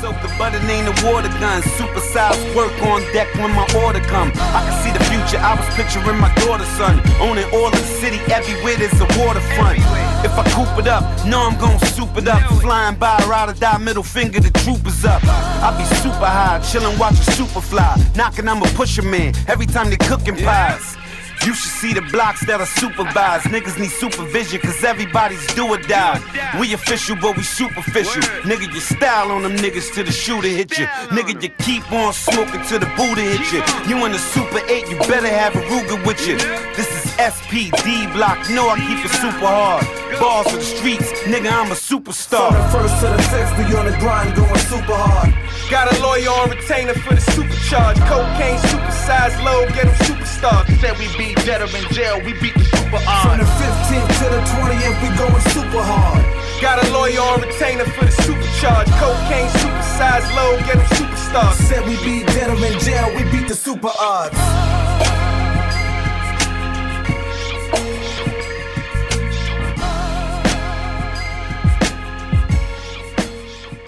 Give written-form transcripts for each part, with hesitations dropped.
soak the butter, ain't a water gun. Supersized work on deck when my order come. I can see the future, I was picturing my daughter's son. Owning all the city, everywhere there's a waterfront. If I coop it up, know I'm gon' soup it up. Flying by, ride or die, middle finger, the troopers up. I be super high, chillin', watchin' Superfly. Knockin', I'm a pusher man, every time they cookin' pies. You should see the blocks that are supervised. Niggas need supervision, cause everybody's do or die. We official, but we superficial. Nigga, you style on them niggas till the shooter hit you. Nigga, you keep on smoking till the Buddha hit you. You in the Super 8, you better have a Ruger with you. This is SPD block, know I keep it super hard. Balls of the streets, nigga, I'm a superstar. From the first to the sixth, we on the grind, going super hard. Got a lawyer on retainer for the supercharge. Cocaine, supersized low, get them superstars. Said we be dead or in jail, we beat the super odds. From the 15th to the 20th, we going super hard. Got a lawyer on retainer for the supercharge. Cocaine, supersized low, get them superstars. Said we be dead or in jail, we beat the super odds.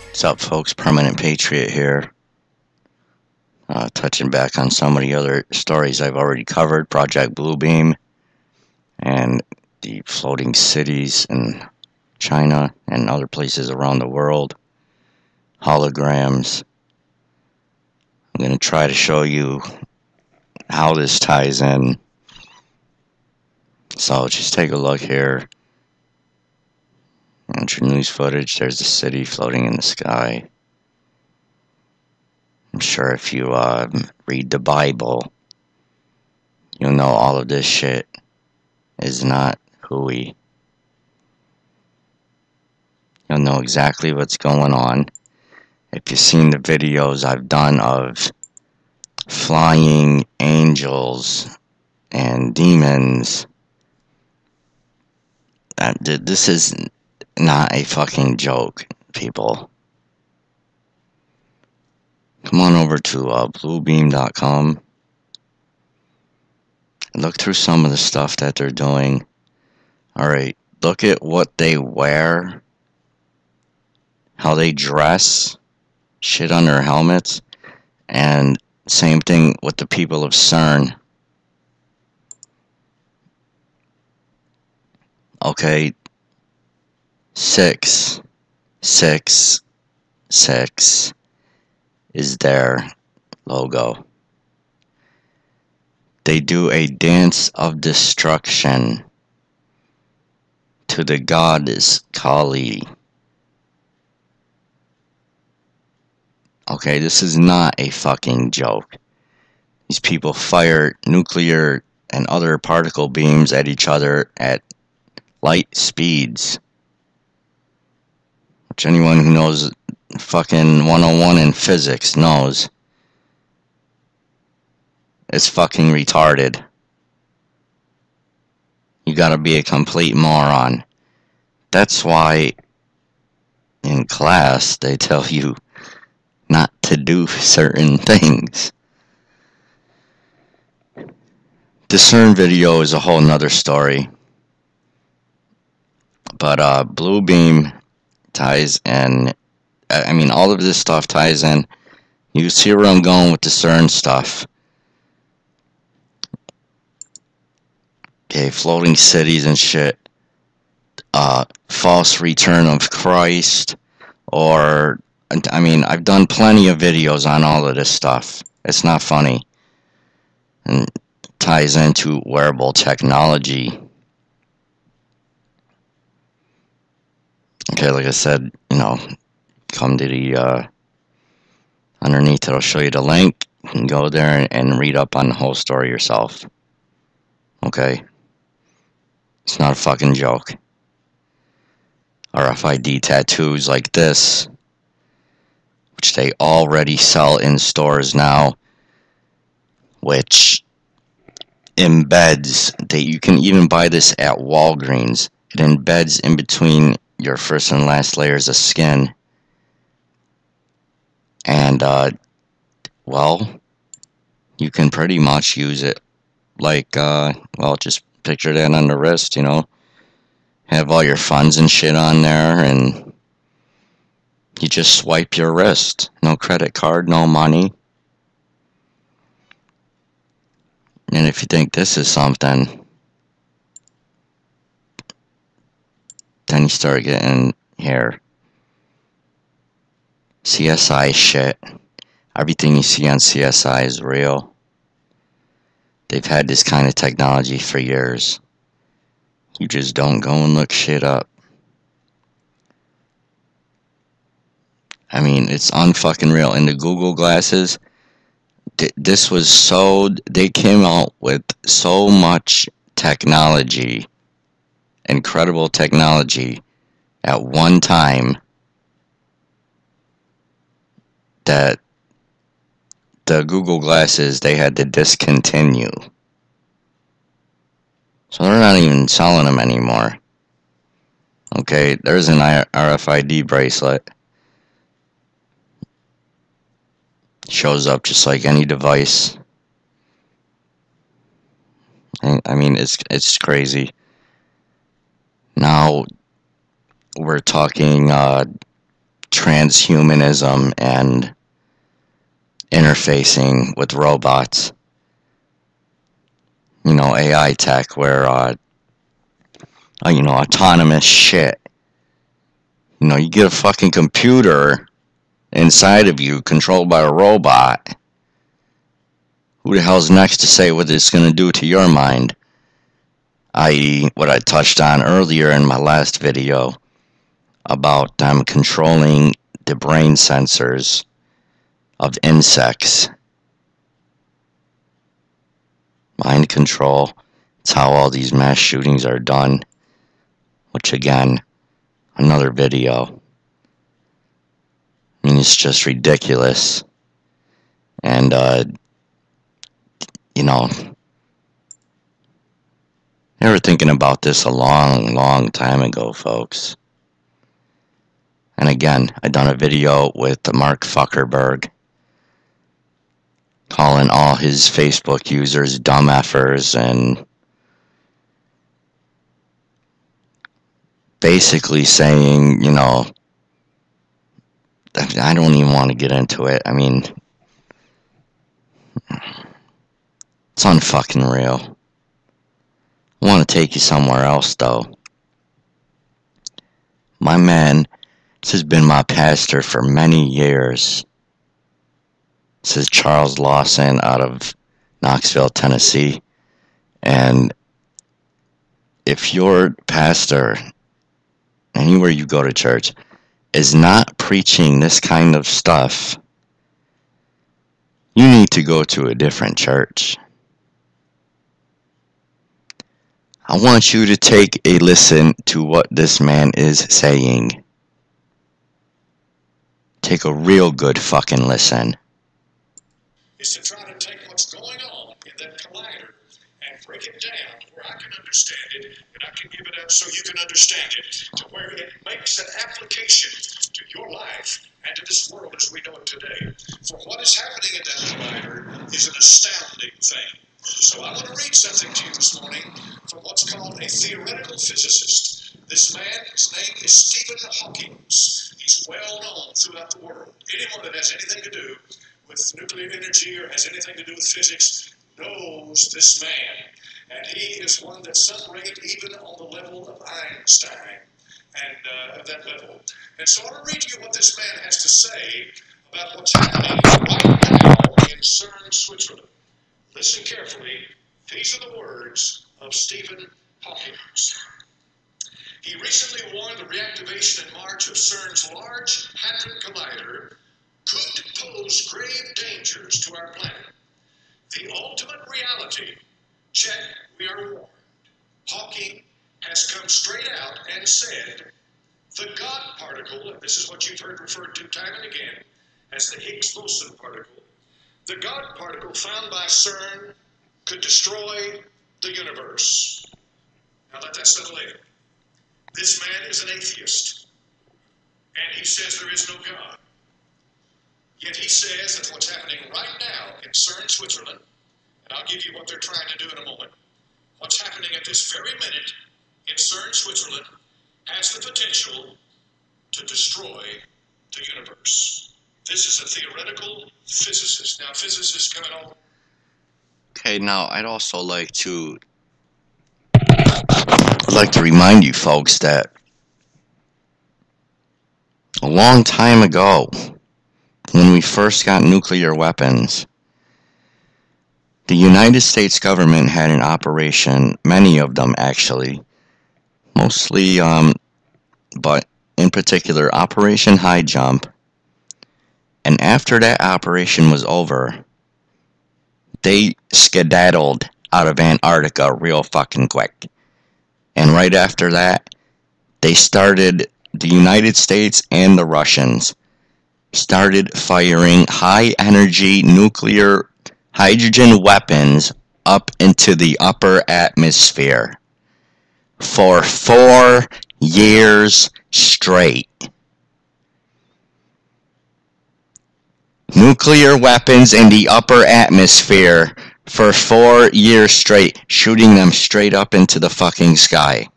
What's up, folks? Permanent Patriot here. Touching back on some of the other stories I've already covered. Project Bluebeam and the floating cities in China and other places around the world. Holograms. I'm going to try to show you how this ties in. So just take a look here. Your news footage, there's the city floating in the sky. I'm sure if you read the Bible, you'll know all of this shit is not hooey. You'll know exactly what's going on. If you've seen the videos I've done of flying angels and demons, this is not a fucking joke, people. Come on over to bluebeam.com. Look through some of the stuff that they're doing. Alright, look at what they wear, how they dress, shit on their helmets, and same thing with the people of CERN. Okay, 666 is their logo. They do a dance of destruction to the goddess Kali. Okay, this is not a fucking joke. These people fire nuclear and other particle beams at each other at light speeds. Which anyone who knows fucking 101 in physics knows. It's fucking retarded. You gotta be a complete moron. That's why in class they tell you not to do certain things. The CERN video is a whole nother story. But Bluebeam ties in. I mean, all of this stuff ties in. You see where I'm going with the CERN stuff. Okay, floating cities and shit. False return of Christ. Or, I mean, I've done plenty of videos on all of this stuff. It's not funny. And ties into wearable technology. Okay, like I said, you know, come to the, underneath it'll show you the link. You can go there and read up on the whole story yourself. Okay? It's not a fucking joke. RFID tattoos like this, which they already sell in stores now, which embeds, you can even buy this at Walgreens. It embeds in between your first and last layers of skin. And, well, you can pretty much use it like, well, just picture that on the wrist, you know. Have all your funds and shit on there, and You just swipe your wrist. No credit card, no money. And if you think this is something, then you start getting here. CSI shit. Everything you see on CSI is real. They've had this kind of technology for years. You just don't go and look shit up. I mean, it's unfucking real. And the Google glasses, this was so... They came out with so much technology, incredible technology, at one time, that the Google glasses, they had to discontinue. So they're not even selling them anymore. Okay, there's an RFID bracelet. Shows up just like any device. I mean, it's crazy. Now we're talking transhumanism and interfacing with robots. You know, AI tech where, you know, autonomous shit. You know, you get a fucking computer inside of you controlled by a robot. Who the hell's next to say what it's going to do to your mind? I.e., what I touched on earlier in my last video about them controlling the brain sensors of insects. Mind control. It's how all these mass shootings are done. Which again, another video. I mean, it's just ridiculous. And, you know, they were thinking about this a long, long time ago, folks. And again, I done a video with Mark Zuckerberg calling all his Facebook users dumb effers and basically saying, you know, I don't even want to get into it. I mean, it's unfucking real. I want to take you somewhere else, though. My man, this has been my pastor for many years. This is Charles Lawson out of Knoxville, Tennessee. And if your pastor, anywhere you go to church, is not preaching this kind of stuff, you need to go to a different church. I want you to take a listen to what this man is saying. Take a real good fucking listen. Is to try to take what's going on in that collider and break it down where I can understand it and I can give it up so you can understand it, to where it makes an application to your life and to this world as we know it today. For what is happening in that collider is an astounding thing. So I want to read something to you this morning from what's called a theoretical physicist. This man, his name is Stephen Hawking. He's well known throughout the world. Anyone that has anything to do with nuclear energy or has anything to do with physics knows this man. And he is one that's some rate even on the level of Einstein and of that level. And so I want to read to you what this man has to say about what's happening right now in CERN, Switzerland. Listen carefully. These are the words of Stephen Hawking. He recently warned the reactivation in March of CERN's Large Hadron Collider could pose grave dangers to our planet. The ultimate reality, check, we are warned. Hawking has come straight out and said, the God particle, and this is what you've heard referred to time and again as the Higgs boson particle, the God particle found by CERN could destroy the universe. Now let that settle in. This man is an atheist, and he says there is no God. Yet he says that what's happening right now in CERN, Switzerland, and I'll give you what they're trying to do in a moment, what's happening at this very minute in CERN, Switzerland, has the potential to destroy the universe. This is a theoretical physicist. Now, physicists come in all. Okay, now I'd also like to remind you folks that a long time ago, when we first got nuclear weapons, the United States government had an operation, many of them actually, mostly, but in particular, Operation High Jump. And after that operation was over, they skedaddled out of Antarctica real fucking quick. And right after that, the United States and the Russians started firing high energy nuclear hydrogen weapons up into the upper atmosphere for 4 years straight. Nuclear weapons in the upper atmosphere for 4 years straight, shooting them straight up into the fucking sky.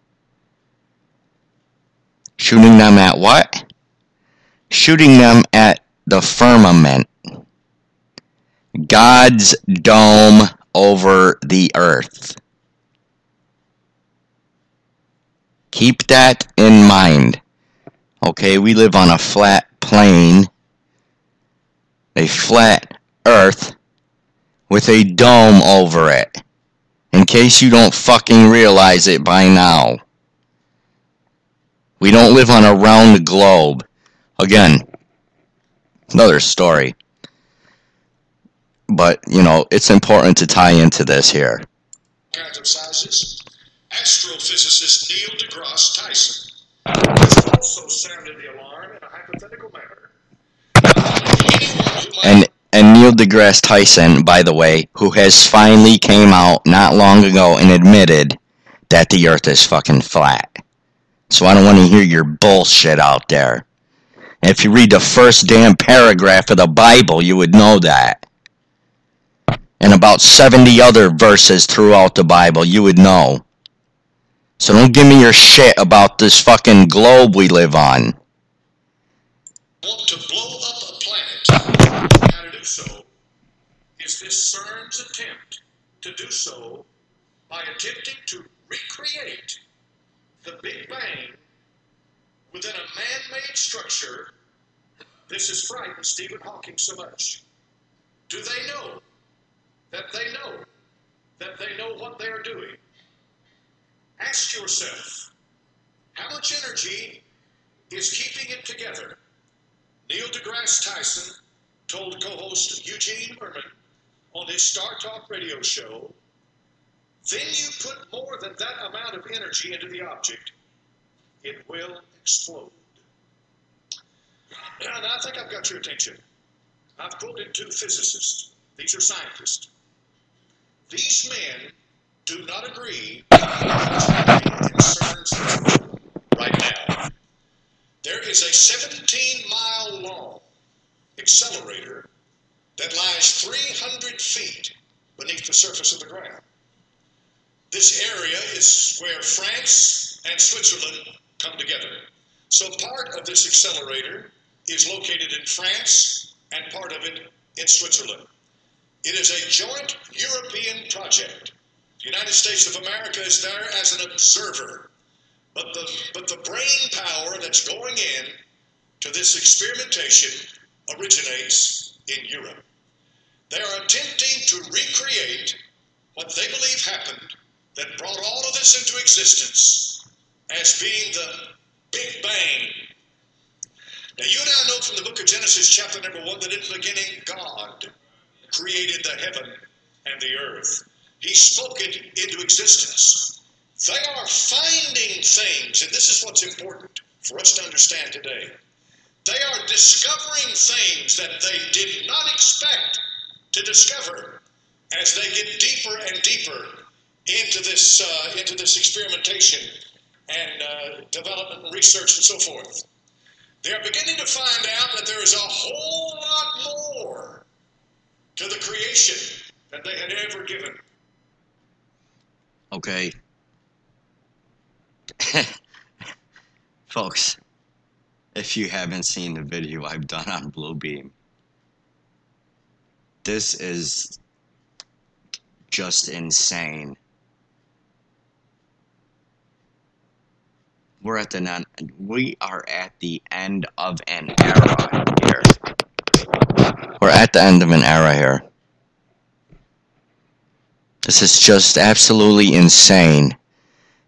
Shooting them at what? Shooting them at the firmament. God's dome over the earth. Keep that in mind. Okay, we live on a flat plane, a flat earth with a dome over it. In case you don't fucking realize it by now. We don't live on a round globe. Again, another story. But, it's important to tie into this here. Kinds of sizes. Astrophysicist Neil deGrasse Tyson has also sounded the alarm in a hypothetical manner. And Neil deGrasse Tyson, by the way, who has finally came out not long ago and admitted that the earth is fucking flat. So I don't want to hear your bullshit out there. And if you read the first damn paragraph of the Bible, you would know that. And about 70 other verses throughout the Bible, you would know. So don't give me your shit about this fucking globe we live on. Want to blow up a planet? How to do so is this CERN's attempt to do so by attempting to recreate the Big Bang within a man-made structure. This has frightened Stephen Hawking so much. Do they know that they know that they know what they are doing? Ask yourself, how much energy is keeping it together? Neil deGrasse Tyson told co-host Eugene Merman on his Star Talk radio show, then you put more than that amount of energy into the object, it will explode. Now, I think I've got your attention. I've quoted 2 physicists. These are scientists. These men do not agree on CERN's right now. There is a 17-mile long accelerator that lies 300 feet beneath the surface of the ground. This area is where France and Switzerland come together. So part of this accelerator is located in France and part of it in Switzerland. It is a joint European project. The United States of America is there as an observer. But the brain power that's going in to this experimentation originates in Europe. They are attempting to recreate what they believe happened that brought all of this into existence as being the Big Bang. Now, you and I know from the book of Genesis, chapter number 1, that in the beginning, God created the heaven and the earth. He spoke it into existence. They are finding things, and this is what's important for us to understand today. They are discovering things that they did not expect to discover as they get deeper and deeper into this experimentation and development and research and so forth. They are beginning to find out that there is a whole lot more to the creation than they had ever given. Okay. Folks, If you haven't seen the video I've done on Bluebeam, this is just insane. We are at the end of an era here. We're at the end of an era here. This is just absolutely insane.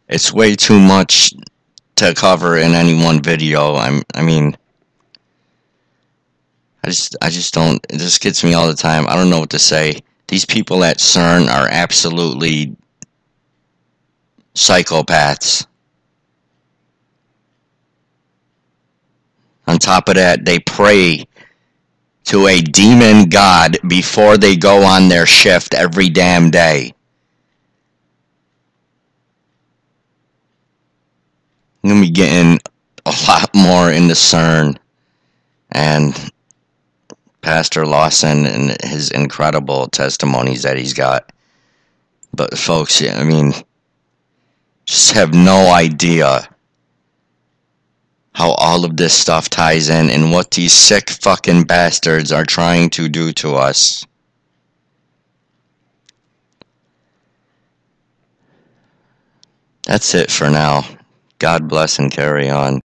It's way too much to cover in any one video. I mean, I just don't. It just gets me all the time. I don't know what to say. These people at CERN are absolutely psychopaths. On top of that, they pray to a demon god before they go on their shift every damn day. I'm going to be getting a lot more into CERN and Pastor Lawson and his incredible testimonies that he's got. But folks, I mean, just have no idea how all of this stuff ties in and what these sick fucking bastards are trying to do to us. That's it for now. God bless and carry on.